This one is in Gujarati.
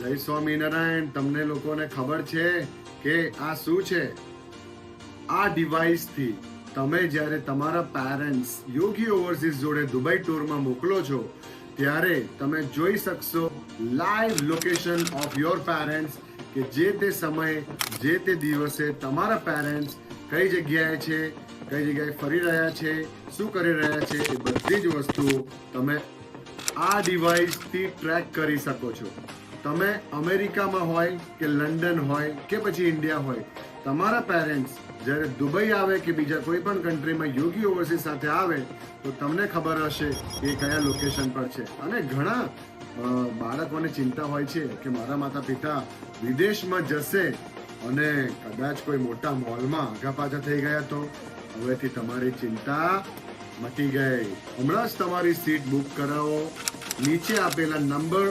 જય સ્વામિનારાયણ. તમને લોકોને ખબર છે કે આ શું છે? આ ડિવાઇસથી તમે જ્યારે તમારા પેરેન્ટ્સ યોગી ઓવરસીઝ જોડે દુબઈ ટૂરમાં મોકલો છો ત્યારે તમે જોઈ શકશો live location of your parents કે જે તે સમયે જે તે દિવસે તમારા પેરેન્ટ્સ કઈ જગ્યાએ છે, કઈ જગ્યાએ ફરી રહ્યા છે, શું કરી રહ્યા છે, એ બધી જ વસ્તુઓ તમે આ ડિવાઇસથી ટ્રેક કરી શકો છો. તમે અમેરિકામાં હોય કે લંડન હોય કે પછી ઇન્ડિયા હોય, તમારા પેરેન્ટ્સ જ્યારે દુબઈ આવે કે બીજા કોઈ પણ કન્ટ્રીમાં યોગી ઓવરસીઝ સાથે આવે તો તમને ખબર હશે કે કયા લોકેશન પર છે. અને ઘણા બાળકોને ચિંતા હોય છે કે મારા માતા પિતા વિદેશમાં જશે અને કદાચ કોઈ મોટા મોલમાં આગા પાછા થઈ ગયા તો હવેથી તમારી ચિંતા મટી ગઈ. હમણાં જ તમારી સીટ બુક કરાવો. નીચે આપેલા નંબર